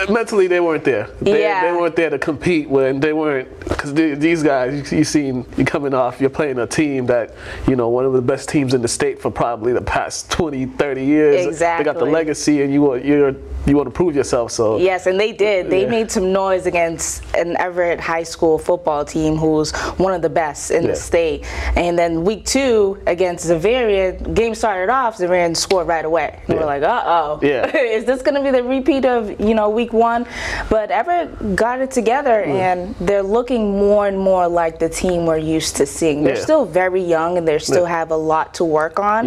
mentally they weren't there. They weren't there to compete when they weren't, because these guys, you're coming off, you're playing a team that, one of the best teams in the state for probably the past 20, 30 years. Exactly. They got the legacy, and you want to prove yourself. So yes, and they did. They made some noise against an Everett High School football team who's one of the best in the state. And then week 2 against Zavarian, game started off, Zavarian scored right away. And we're like, uh-oh. Is this going to be the repeat of, week 1? But Everett got it together, and they're looking more and more like the team we're used to seeing. They're still very young, and they still have a lot to work on.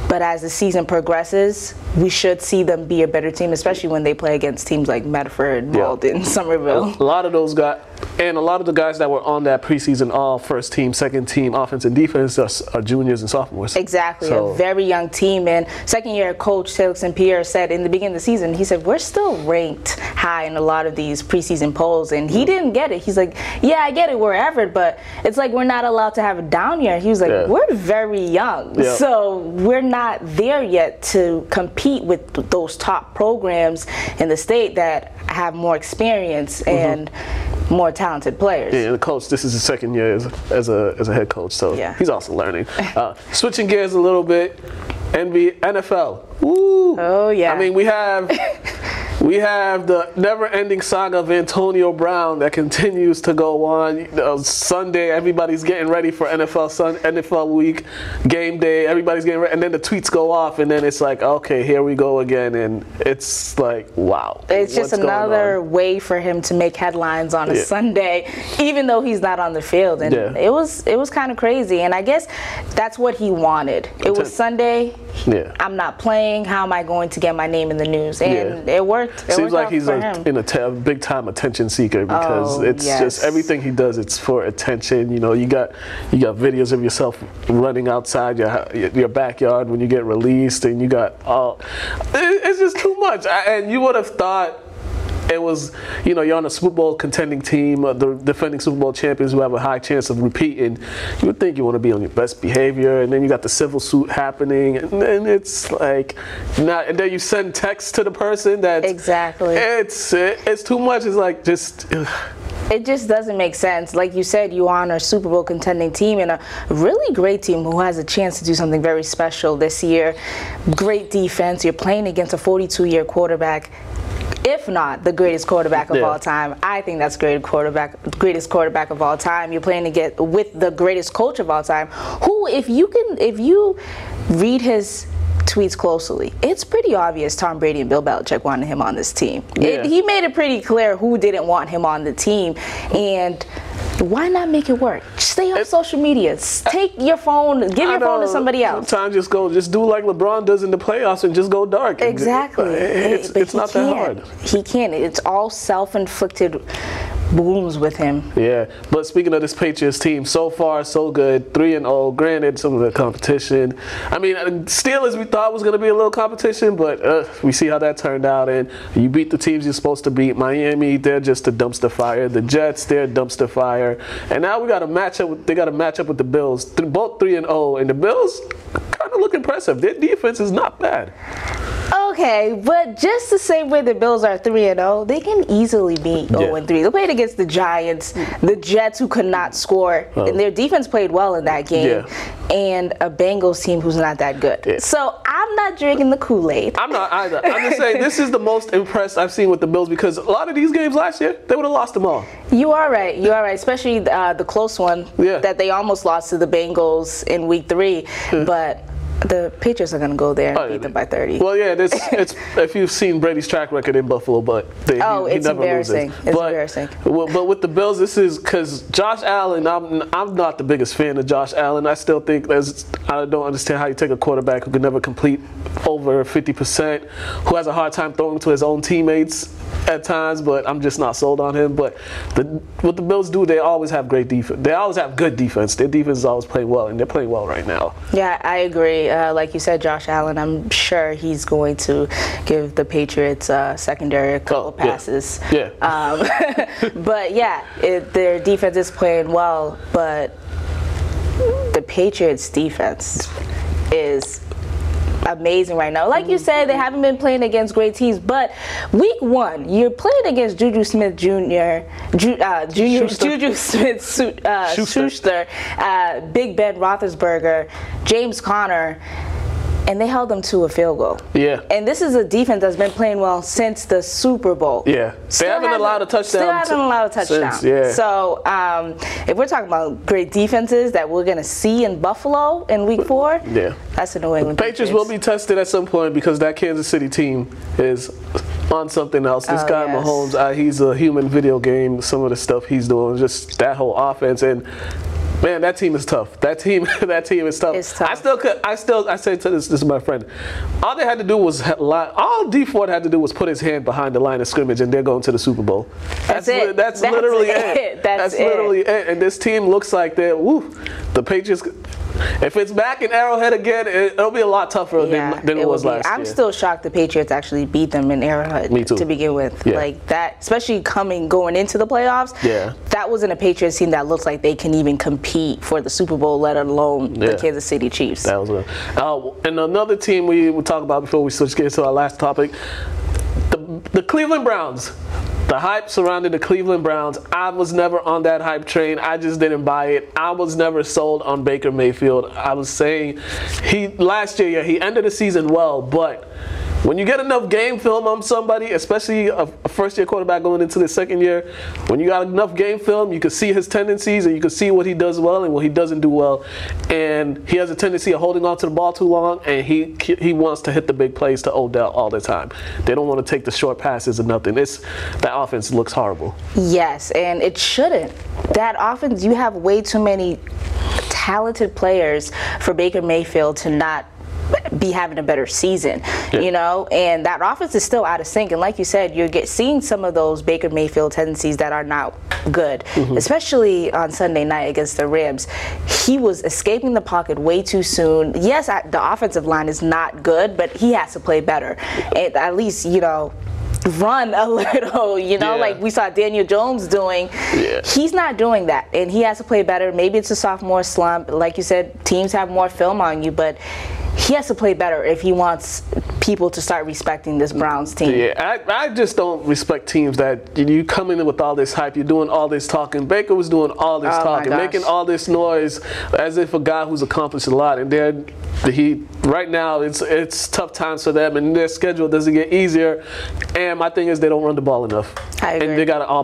But as the season progresses, we should see them be a better team, especially when they play against teams like Medford, Malden, Somerville. A lot of those guys, and a lot of the guys that were on that preseason all first team, second team, offense and defense are juniors and sophomores. Exactly, a very young team. And second year coach Taylor St. Pierre said in the beginning of the season, he said, we're still ranked high in a lot of these preseason polls. And he didn't get it. He's like, yeah, I get it, we're Everett, but it's like we're not allowed to have a down year. He was like, we're very young. So we're not there yet to compete with those top programs in the state that have more experience and more talented players. Yeah, and the coach, this is his second year as a head coach, so he's also learning. Switching gears a little bit, NFL. Woo! Oh yeah. I mean, we have the never-ending saga of Antonio Brown that continues to go on. Sunday, everybody's getting ready for NFL week, game day. Everybody's getting ready, and then the tweets go off, and then it's like, okay, here we go again, and it's like, wow. It's just another way for him to make headlines on a Sunday, even though he's not on the field, and it was kind of crazy. And I guess that's what he wanted. It was Sunday. I'm not playing. How am I going to get my name in the news? And it worked. Seems like he's a big time attention seeker, because it's just everything he does, it's for attention. You got videos of yourself running outside your backyard when you get released, and you got it's just too much. And you would have thought it was, you're on a Super Bowl contending team, the defending Super Bowl champions who have a high chance of repeating. You would think you want to be on your best behavior, and then you got the civil suit happening, and then it's like, and then you send text to the person that it's too much. It's like just. It just doesn't make sense. Like you said, you're on a Super Bowl contending team, and a really great team who has a chance to do something very special this year. Great defense. You're playing against a 42-year quarterback. If not the greatest quarterback of all time. I think that's greatest quarterback of all time. You're playing to get with the greatest coach of all time, who, if you read his tweets closely, it's pretty obvious Tom Brady and Bill Belichick wanted him on this team. He made it pretty clear who didn't want him on the team, and Why not make it work? Stay on social media. Take your phone, give your phone to somebody else. Sometimes just do like LeBron does in the playoffs and just go dark. Exactly. It's not that hard. He can't. It's all self-inflicted wounds with him. Yeah, but speaking of this Patriots team, so far so good, 3-0. Granted, some of the competition. I mean, Steelers we thought was going to be a little competition, but we see how that turned out. And you beat the teams you're supposed to beat. Miami, they're just a dumpster fire. The Jets, they're a dumpster fire. And now we got a matchup. They got a matchup with the Bills. Both 3-0, and the Bills kind of look impressive. Their defense is not bad. Okay, but just the same way the Bills are 3-0, they can easily be 0-3. They played against the Giants, the Jets who could not score, and their defense played well in that game, and a Bengals team who's not that good. Yeah. So I'm not drinking the Kool-Aid. I'm not either. I'm just saying this is the most impressed I've seen with the Bills because a lot of these games last year, they would have lost them all. You are right. You are right, especially the close one that they almost lost to the Bengals in Week 3, but the Patriots are going to go there and beat them by 30. Well, yeah, it's if you've seen Brady's track record in Buffalo, but he it's never embarrassing. loses. It's embarrassing. But with the Bills, this is because Josh Allen. I'm not the biggest fan of Josh Allen. I still think I don't understand how you take a quarterback who can never complete over 50%, who has a hard time throwing to his own teammates at times, but I'm just not sold on him. But what the Bills do, they always have great defense. They always have good defense. Their defense is always playing well, and they're playing well right now. Yeah, I agree. Like you said, Josh Allen, I'm sure he's going to give the Patriots secondary a couple of passes. Yeah. But yeah, their defense is playing well, but the Patriots' defense is amazing right now. Like you said, they haven't been playing against great teams, but Week 1, you're playing against Juju Smith-Schuster, Big Ben Roethlisberger, James Conner, and they held them to a field goal. Yeah. And this is a defense that's been playing well since the Super Bowl. Yeah. They haven't allowed a touchdown. Still haven't allowed a touchdown. So if we're talking about great defenses that we're going to see in Buffalo in Week 4, that's the New England Patriots will be tested at some point because that Kansas City team is on something else. This guy Mahomes, he's a human video game. Some of the stuff he's doing, just that whole offense, and man, that team is tough. That team is tough. It's tough. I say to this is my friend. All they had to do was all D Ford had to do was put his hand behind the line of scrimmage, and they're going to the Super Bowl. That's literally it. That's literally it. And this team looks like the Patriots. If it's back in Arrowhead again, it'll be a lot tougher than it was last year. I'm still shocked the Patriots actually beat them in Arrowhead. Me too. To begin with. Yeah. Like that, especially going into the playoffs. Yeah. That wasn't a Patriots team that looks like they can even compete for the Super Bowl, let alone the Kansas City Chiefs. That was good. And another team we will talk about before we switch gears to our last topic, the Cleveland Browns. The hype surrounding the Cleveland Browns, I was never on that hype train. I just didn't buy it. I was never sold on Baker Mayfield. I was saying last year, he ended the season well, but when you get enough game film on somebody, especially a first-year quarterback going into the second year, when you got enough game film, you can see his tendencies and you can see what he does well and what he doesn't do well. And he has a tendency of holding on to the ball too long, and he wants to hit the big plays to Odell all the time. They don't want to take the short passes or nothing. That offense looks horrible. Yes, and it shouldn't. That offense, you have way too many talented players for Baker Mayfield to not be having a better season, and that offense is still out of sync. And like you said, you're seeing some of those Baker Mayfield tendencies that are not good, especially on Sunday night against the Rams. He was escaping the pocket way too soon. Yes, the offensive line is not good, but he has to play better. And at least, run a little, like we saw Daniel Jones doing. He's not doing that, and he has to play better. Maybe it's a sophomore slump. Like you said, teams have more film on you, but he has to play better if he wants people to start respecting this Browns team. Yeah, I just don't respect teams that you come in with all this hype, you're doing all this talking. Baker was doing all this talking, making all this noise as if a guy who's accomplished a lot, and The Heat, right now, it's tough times for them, and their schedule doesn't get easier. And my thing is they don't run the ball enough. I agree. And they got a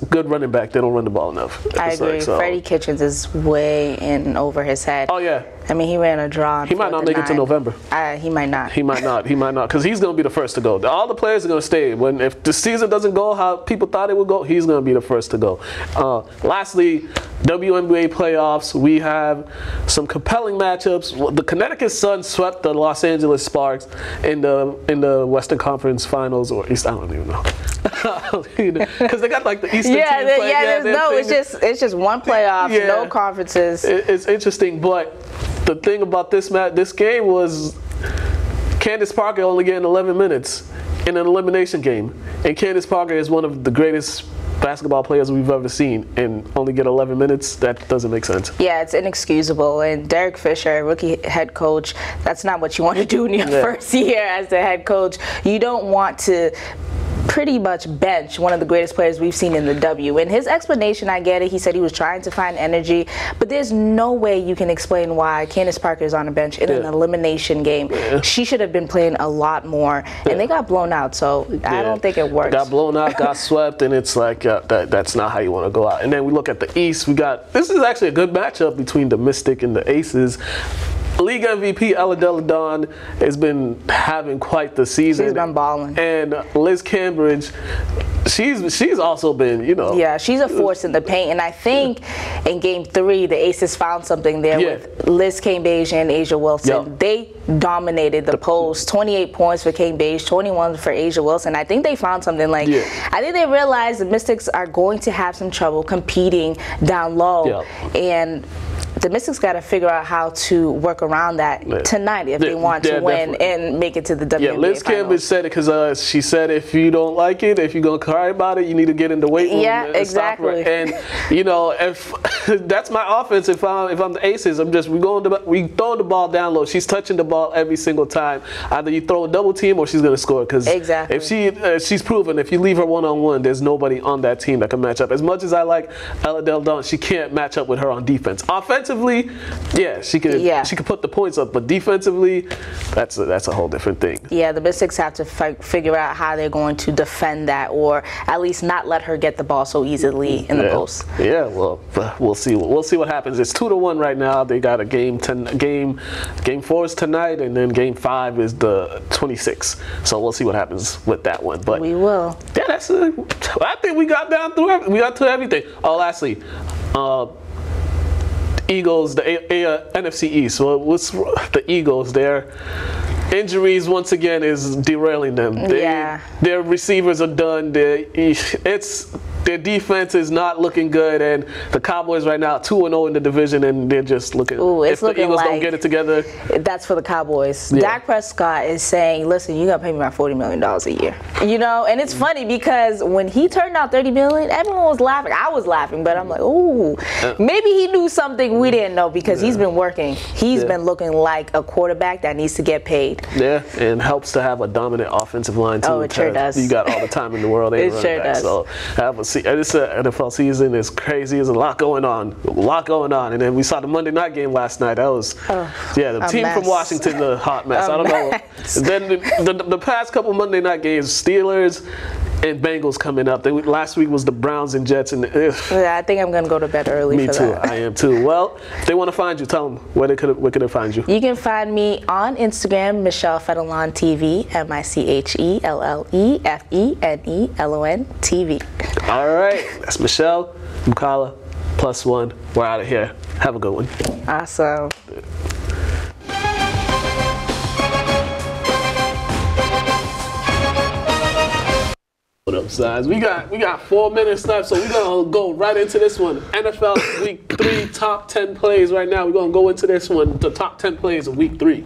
good running back. They don't run the ball enough. I agree. Freddie Kitchens is way in over his head. Oh, yeah. I mean, he ran a draw. He might not make it to November. He might not. He might not, because he's going to be the first to go. All the players are going to stay. If the season doesn't go how people thought it would go, he's going to be the first to go. Lastly, WNBA playoffs. We have some compelling matchups. The Connecticut Sun swept the Los Angeles Sparks in the Western Conference Finals, or East. I don't even know. Because they got like the Eastern team play. It's just one playoff, no conferences. It's interesting, but the thing about this game was Candace Parker only getting 11 minutes in an elimination game, and Candace Parker is one of the greatest basketball players we've ever seen, and only get 11 minutes. That doesn't make sense. Yeah, it's inexcusable. And Derek Fisher, rookie head coach, that's not what you want to do in your first year as the head coach. You don't want to pretty much bench one of the greatest players we've seen in the W. And his explanation, I get it. He said he was trying to find energy, but there's no way you can explain why Candace Parker is on a bench in an elimination game. She should have been playing a lot more, and they got blown out, so I don't think it works. Got blown out, got swept, and it's like that's not how you want to go out. And then we look at the East. This is actually a good matchup between the Mystic and the Aces. League MVP Ella Deladon has been having quite the season. She's been balling. And Liz Cambridge, she's also been, Yeah, she's a force in the paint. And I think in Game 3, the Aces found something there with Liz Cambridge and Asia Wilson. Yep. They dominated the post. 28 points for Cambridge, 21 for Asia Wilson. I think they found something I think they realized the Mystics are going to have some trouble competing down low. Yep. And the Mystics got to figure out how to work around that tonight if they want to win and make it to the WNBA Yeah, Liz Cambridge said it because she said if you don't like it, if you're going to cry about it, you need to get in the weight room. Yeah, exactly. And, if that's my offense, if I'm the Aces, we throwing the ball down low. She's touching the ball every single time. Either you throw a double team or she's going to score. Because if she's proven, if you leave her one-on-one, there's nobody on that team that can match up. As much as I like Ella Deladon, she can't match up with her on defense. Offensively, she could put the points up, but defensively, that's a whole different thing. Yeah, the Mystics have to figure out how they're going to defend that, or at least not let her get the ball so easily in the post. Yeah, well, we'll see. We'll see what happens. It's 2-1 right now. They got a game 4 is tonight, and then game 5 is the 26th. So we'll see what happens with that one. But we will. Yeah, I think we got to everything. Oh, lastly, Eagles, the NFC East. So what's the Eagles? Their injuries once again is derailing them. Their receivers are done. Their defense is not looking good, and the Cowboys right now 2-0 in the division, and they're just looking. If the Eagles don't get it together, that's for the Cowboys. Dak Prescott is saying, "Listen, you gotta pay me about $40 million a year." And it's funny because when he turned out $30 million, everyone was laughing. I was laughing, but I'm like, "Ooh, maybe he knew something we didn't know," because he's been working. He's been looking like a quarterback that needs to get paid. Yeah, and helps to have a dominant offensive line too. Oh, it sure does. You got all the time in the world. It sure does. So this NFL season is crazy. There's a lot going on. And then we saw the Monday night game last night. That was the team from Washington, the hot mess. I don't know. Then the past couple Monday night games, Steelers and Bengals coming up. Last week was the Browns and Jets. I think I'm going to go to bed early for that. Me too. I am too. Well, if they want to find you, tell them where can they find you? You can find me on Instagram, Michelle Fenelon TV, MichellFenelon TV. All right. That's Michelle, Mukala, +1. We're out of here. Have a good one. Awesome. What up, size? We got 4 minutes left, so we're gonna go right into this one. NFL Week 3 top 10 plays right now. We're gonna go into this one, the top 10 plays of Week 3.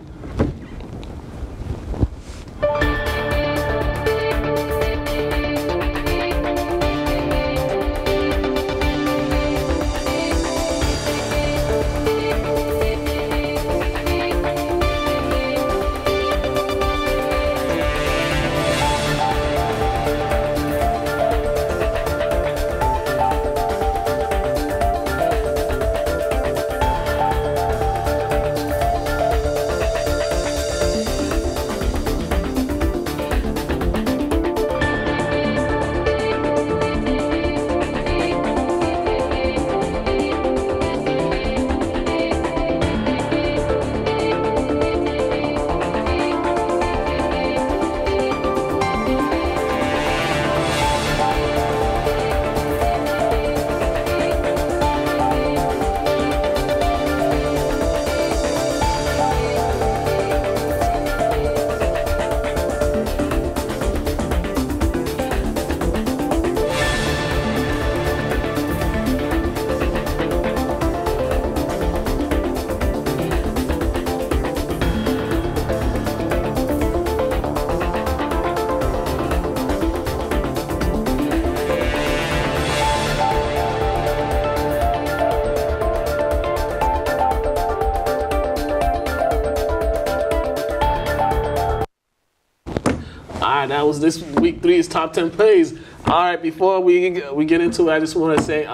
that was this week 3's top 10 plays. All right, before we get into it, I just want to say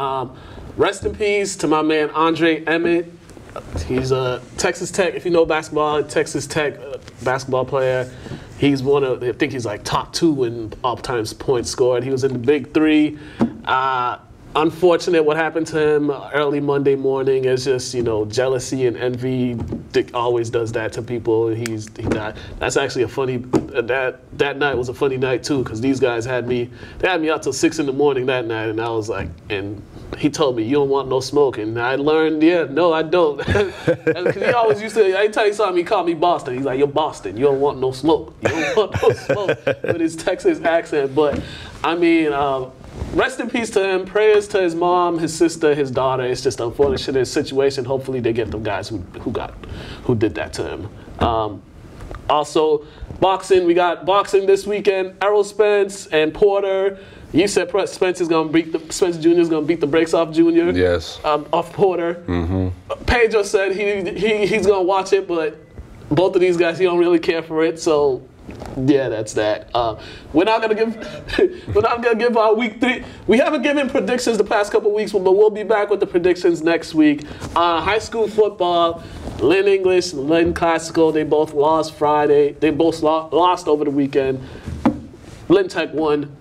rest in peace to my man Andre Emmett. He's a Texas Tech, if you know basketball, Texas Tech basketball player. He's I think he's like top 2 in all-time points scored. He was in the Big 3. Unfortunate what happened to him early Monday morning is just, jealousy and envy. Dick always does that to people. He died. That's actually a funny, that night was a funny night too, because these guys had me out till 6 in the morning that night, and I was like, and he told me, you don't want no smoke, and I learned, no, I don't. Because he always used to, anytime he saw me, he called me Boston. He's like, you're Boston, you don't want no smoke. You don't want no smoke, with his Texas accent. But, I mean, rest in peace to him. Prayers to his mom, his sister, his daughter. It's just an unfortunate situation. Hopefully they get them guys who did that to him. Also, boxing. We got boxing this weekend. Errol Spence and Porter. You said Spence Jr. is gonna beat the brakes off Junior. Yes. Off Porter. Mm-hmm. Pedro said he's gonna watch it, but both of these guys, he don't really care for it. So. Yeah, that's that. We're not gonna give our week 3. We haven't given predictions the past couple weeks, but we'll be back with the predictions next week. High school football, Lynn English, Lynn Classical. They both lost Friday. They both lost over the weekend. Lynn Tech won.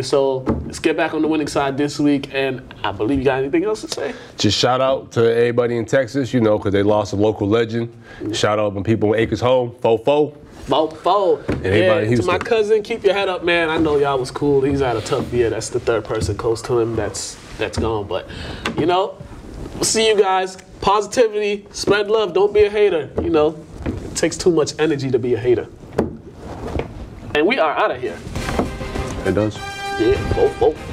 So let's get back on the winning side this week. And I believe you got anything else to say? Just shout out to everybody in Texas, because they lost a local legend. Shout out to people in Acres Home, Fofo. And to my cousin, keep your head up, man. I know y'all was cool. He's had a tough year. That's the third person close to him that's gone. But, we'll see you guys. Positivity, spread love. Don't be a hater. It takes too much energy to be a hater. And we are out of here. It does. Yeah, both.